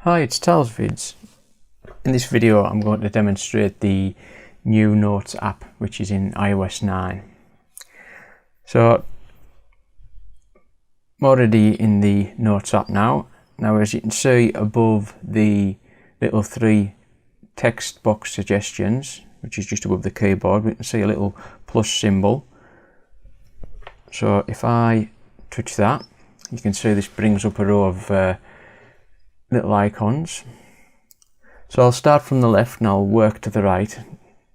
Hi, it's Talsvids. In this video I'm going to demonstrate the new Notes app, which is in iOS 9. So I'm already in the Notes app now. Now, as you can see above the little three text box suggestions, which is just above the keyboard, we can see a little plus symbol. So if I touch that, you can see this brings up a row of little icons. So I'll start from the left and I'll work to the right,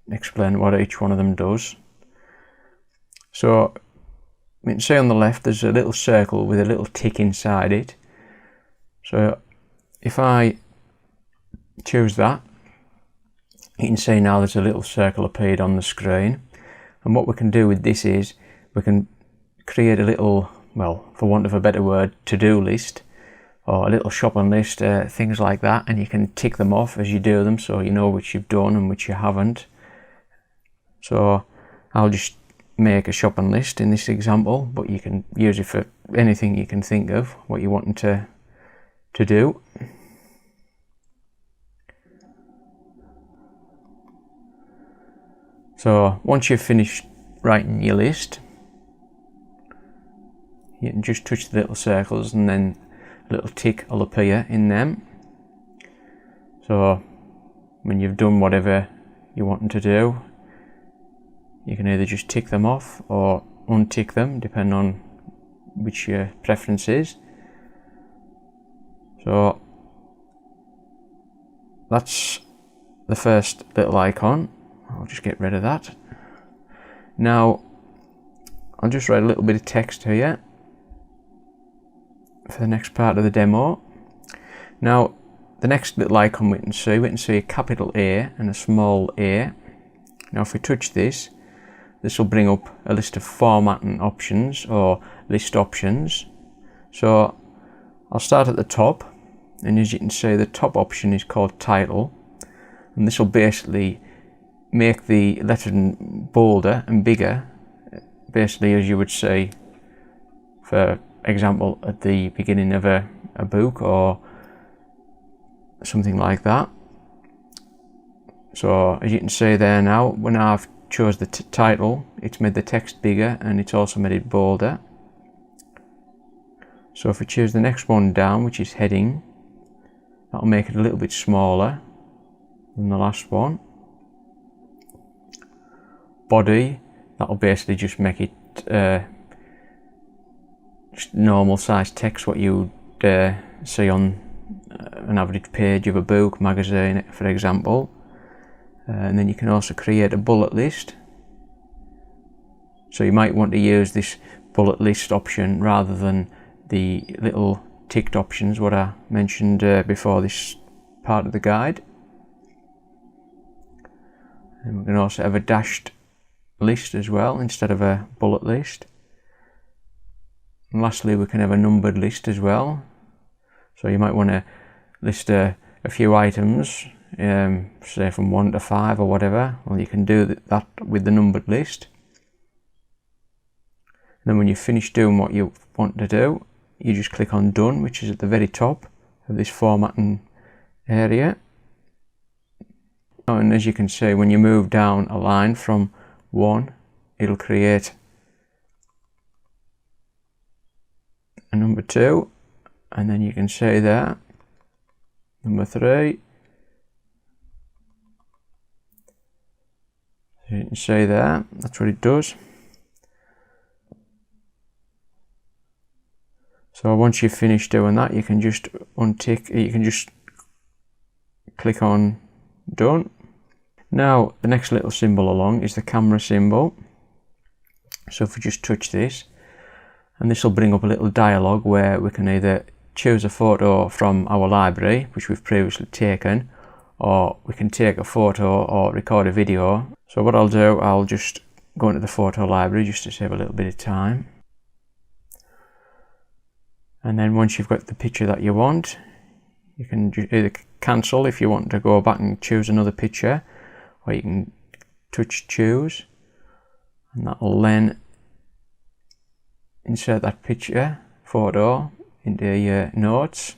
explain what each one of them does. So you can see on the left there's a little circle with a little tick inside it. So if I choose that, you can see now there's a little circle appeared on the screen. And what we can do with this is we can create a little, well, for want of a better word, to-do list, or a little shopping list, things like that, and you can tick them off as you do them so you know which you've done and which you haven't. So I'll just make a shopping list in this example, but you can use it for anything you can think of, what you want to do. So once you've finished writing your list, you can just touch the little circles and then a little tick will appear in them. So when you've done whatever you're wanting to do, you can either just tick them off or untick them, depending on which your preference is. So that's the first little icon. I'll just get rid of that. Now I'll just write a little bit of text here for the next part of the demo. Now the next little icon we can see a capital A and a small a. Now if we touch this, this will bring up a list of formatting options or list options. So I'll start at the top, and as you can see the top option is called title, and this will basically make the lettering bolder and bigger, basically as you would see, for example, at the beginning of a book or something like that. So as you can see there now, when I've chose the title, it's made the text bigger and it's also made it bolder. So if we choose the next one down, which is heading, that'll make it a little bit smaller than the last one. Body, that'll basically just make it just normal size text, what you'd see on an average page of a book, magazine, for example. And then you can also create a bullet list. So you might want to use this bullet list option rather than the little ticked options, what I mentioned before this part of the guide. And we can also have a dashed list as well instead of a bullet list. And lastly, we can have a numbered list as well. So you might want to list a few items, say from 1 to 5 or whatever. Well, you can do that with the numbered list. And then when you finish doing what you want to do, you just click on Done, which is at the very top of this formatting area. And as you can see, when you move down a line from 1, it'll create a number 2, and then you can see there number 3. So you can see there, that's what it does. So once you've finished doing that, you can just untick, you can just click on Done. Now the next little symbol along is the camera symbol. So if we just touch this, and this will bring up a little dialogue where we can either choose a photo from our library, which we've previously taken, or we can take a photo or record a video. So what I'll do, I'll just go into the photo library just to save a little bit of time. And then once you've got the picture that you want, you can either cancel if you want to go back and choose another picture, or you can touch choose, and that will then insert that photo into your notes.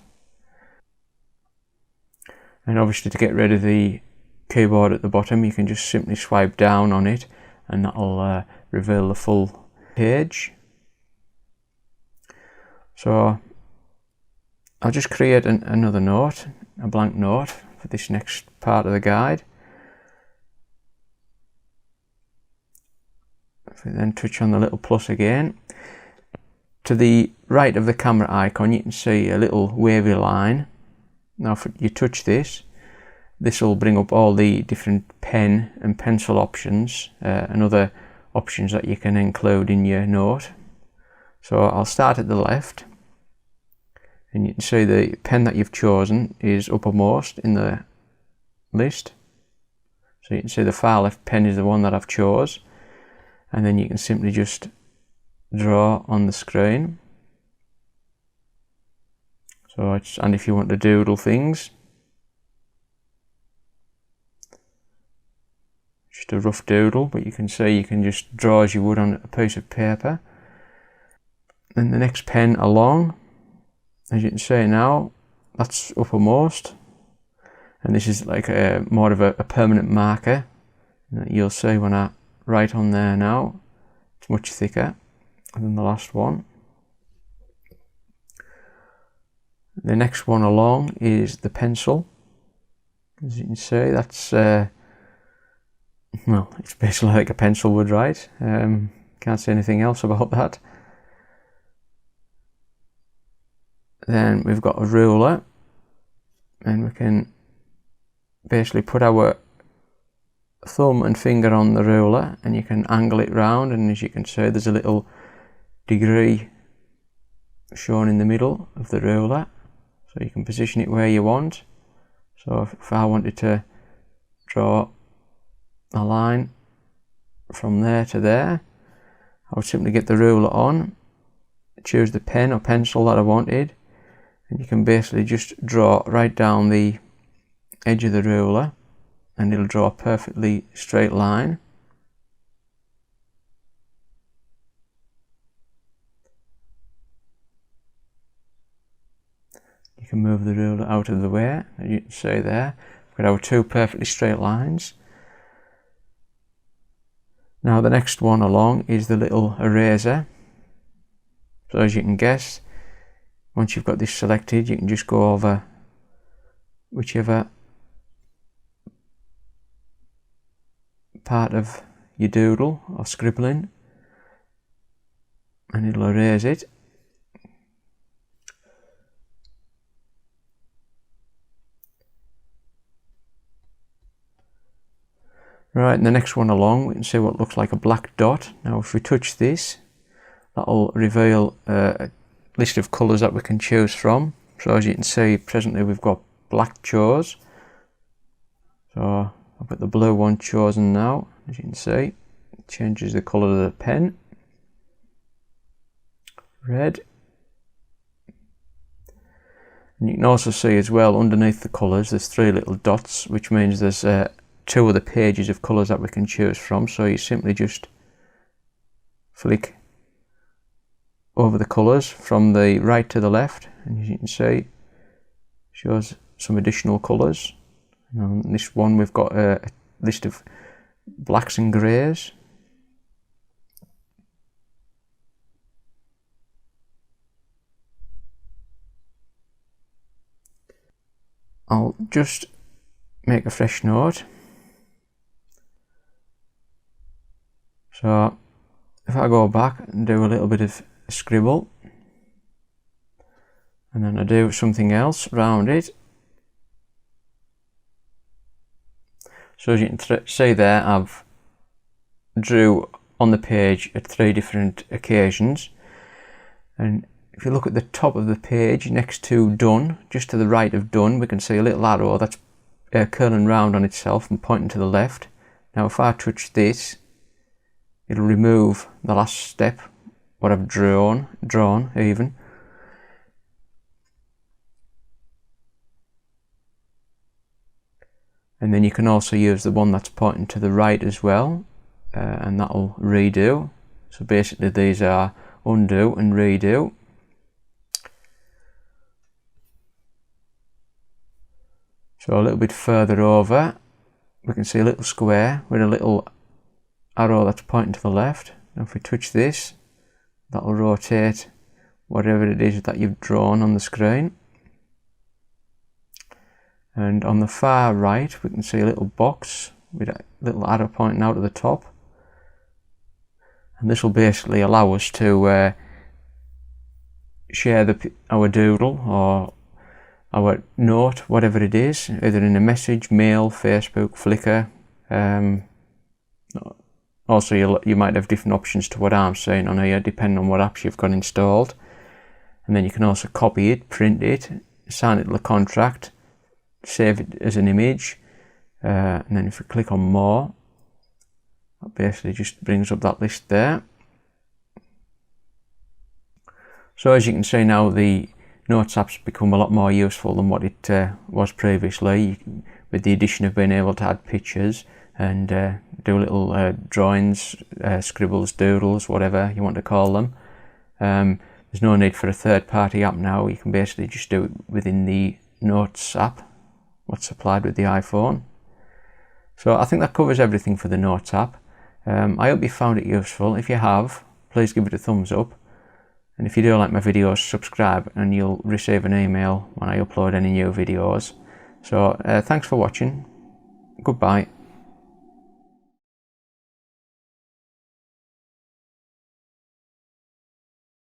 And obviously to get rid of the keyboard at the bottom, you can just simply swipe down on it and that'll reveal the full page. So I'll just create another note, a blank note for this next part of the guide. If we then touch on the little plus again, to the right of the camera icon you can see a little wavy line. Now if you touch this, this will bring up all the different pen and pencil options and other options that you can include in your note. So I'll start at the left, and you can see the pen that you've chosen is uppermost in the list. So you can see the far left pen is the one that I've chose, and then you can simply just draw on the screen. So and if you want to doodle things, just a rough doodle, but you can see you can just draw as you would on a piece of paper. Then the next pen along, as you can see now, that's uppermost, and this is like more of a permanent marker. You'll see when I write on there now, it's much thicker than the last one. The next one along is the pencil. As you can see, that's well, it's basically like a pencil would write. Can't say anything else about that. Then we've got a ruler, and we can basically put our thumb and finger on the ruler and you can angle it round, and as you can see there's a little degree shown in the middle of the ruler, so you can position it where you want. So if I wanted to draw a line from there to there, I would simply get the ruler on, choose the pen or pencil that I wanted, and you can basically just draw right down the edge of the ruler and it'll draw a perfectly straight line. You can move the ruler out of the way, as you can see there. We've got our two perfectly straight lines. Now the next one along is the little eraser. So as you can guess, once you've got this selected, you can just go over whichever part of your doodle or scribbling and it'll erase it. Right, and the next one along, we can see what looks like a black dot. Now if we touch this, that'll reveal a list of colours that we can choose from. So as you can see, presently we've got black chose. So I've got the blue one chosen now. As you can see, it changes the colour of the pen. Red. And you can also see as well, underneath the colours, there's three little dots, which means there's two other pages of colours that we can choose from. So you simply just flick over the colours from the right to the left, and as you can see, shows some additional colours. On this one we've got a list of blacks and greys. I'll just make a fresh note. So if I go back and do a little bit of scribble, and then I do something else around it. So as you can see there, I've drew on the page at 3 different occasions, and if you look at the top of the page next to done, just to the right of done, we can see a little arrow that's curling round on itself and pointing to the left. Now if I touch this, it'll remove the last step, what I've drawn even. And then you can also use the one that's pointing to the right as well, and that'll redo. So basically these are undo and redo. So a little bit further over, we can see a little square with a little arrow that's pointing to the left. Now if we touch this, that will rotate whatever it is that you've drawn on the screen. And on the far right, we can see a little box with a little arrow pointing out at the top. And this will basically allow us to share our doodle or our note, whatever it is, either in a message, mail, Facebook, Flickr. Also, you might have different options to what I'm saying on here, depending on what apps you've got installed. And then you can also copy it, print it, sign it to a contract, save it as an image, and then if you click on more, that basically just brings up that list there. So as you can see now, the Notes app's become a lot more useful than what it was previously, with the addition of being able to add pictures and do little drawings, scribbles, doodles, whatever you want to call them. There's no need for a third-party app now. You can basically just do it within the Notes app, what's supplied with the iPhone. So I think that covers everything for the Notes app. I hope you found it useful. If you have, please give it a thumbs up. And if you do like my videos, subscribe and you'll receive an email when I upload any new videos. So thanks for watching. Goodbye.